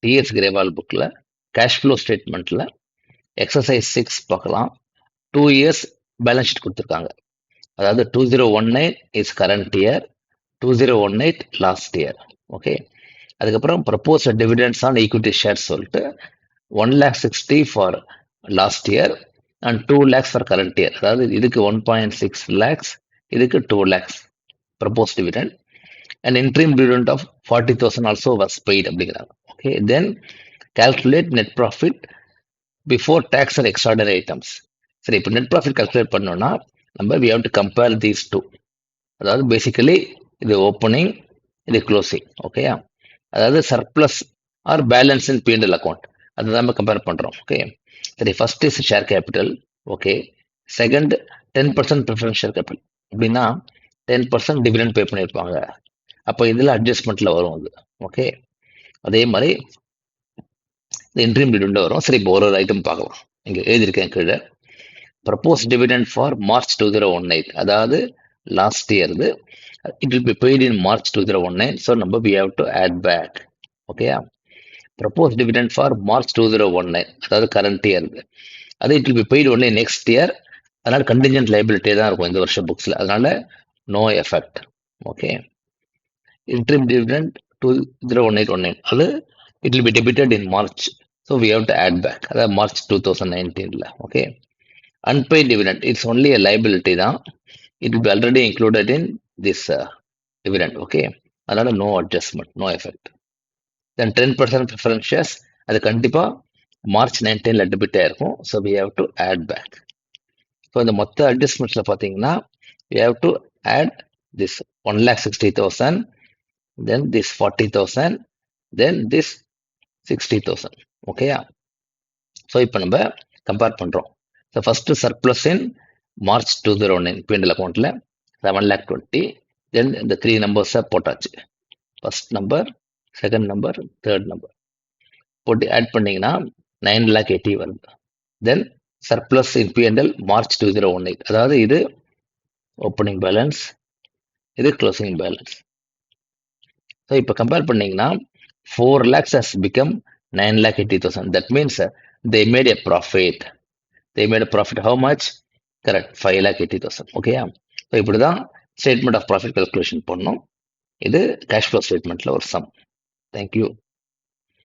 DS கிரேவால் புக்கில் cash flow ஸ்டேட்மெண்ட்டில் exercise 6 பார்க்கலாம். 2 years balance sheet கொடுத்துருக்காங்க. அதாவது 2019 is current year, 2018 last year. Okay, அதுக்கப்புறம் propose dividends on equity shares சொல்லிட்டு 1,60,000 for last year and 2 lakhs for current year. அதாவது இதுக்கு 1.6 lakhs, இதுக்கு 2 lakhs propose dividend. And interim dividend of 40,000 also was paid அப்படிங்கிறாங்க. Okay, then calculate net profit before tax and extraordinary items. சரி, இப்போ net profit calculate பண்ணோம்னா நம்ம we have to compare these two. அதாவது basically இது opening, இது closing. ஓகேயா, அதாவது surplus or balance in P&L account, அதுதான் நம்ம கம்பேர் பண்ணுறோம். ஓகே, சரி, first is share capital. Okay, second 10% preference share capital. அப்படின்னா 10% டிவிடெண்ட் பே பண்ணியிருப்பாங்க. அப்போ இதில் அட்ஜஸ்ட்மெண்ட்டில் வரும் அது. ஓகே, அதே மாதிரி இந்த இன்ட்ரீம் டிவிடெண்ட் வரும். சரி, இப்போ ஒரு ஐட்டம் பார்க்கலாம். இங்கே எழுதியிருக்கேன் கீழே. ப்ரப்போஸ் டிவிடெண்ட் ஃபார் மார்ச் 2018, அதாவது last year. It will be paid in March 2019. So நம்ம we have to add back. ஓகேயா, ப்ரப்போஸ் டிவிடெண்ட் ஃபார் மார்ச் 2019, அதாவது கரண்ட் இயர். அது it will be paid only next year. அதனால contingent liability தான் இருக்கும் இந்த வருஷம் புக்ஸில், அதனால no effect. Okay, interim dividend 2018 அது it will be debited in March. So we have to add back, அதாவது March 2019. Okay, unpaid dividend, it's only a liability தான். It will be already included in this dividend. Okay, அதனால no adjustment, no effect. Then 10% preference shares, அது கண்டிப்பா March 19ல debit ஆயிருக்கும். So we have to add back. So இந்த மொத்த அட்ஜஸ்ட்மெண்ட்ஸில் பார்த்தீங்கன்னா we have to add this 1,60,000, then this 40,000, then this 60,000. ஓகேயா, so இப்போ நம்ம கம்பேர் பண்ணுறோம். ஸோ ஃபர்ஸ்ட் சர்ப்ளஸ் இன் மார்ச் 2019 P&L அக்கௌண்ட்டில் 7,20,000. தென் இந்த 3 நம்பர்ஸை போட்டாச்சு. First number, second number, third number போட்டு ஆட் பண்ணிங்கன்னா 9,80,000 வருது. தென் சர்ப்ளஸ் இன் P&L மார்ச் 2018, அதாவது இது ஓப்பனிங் பேலன்ஸ், இது க்ளோசிங் பேலன்ஸ். ஸோ இப்போ கம்பேர் பண்ணிங்கன்னா 4 lakhs has become 9,80,000. That means they made a profit. They made a profit how much? Correct, 5,80,000. ஓகேயா, so இப்படி தான் ஸ்டேட்மெண்ட் ஆஃப் ப்ராஃபிட் கால்குலேஷன் பண்ணணும். இது கேஷ் ஃப்ளோ ஸ்டேட்மெண்ட்டில் ஒரு சம். தேங்க்யூ.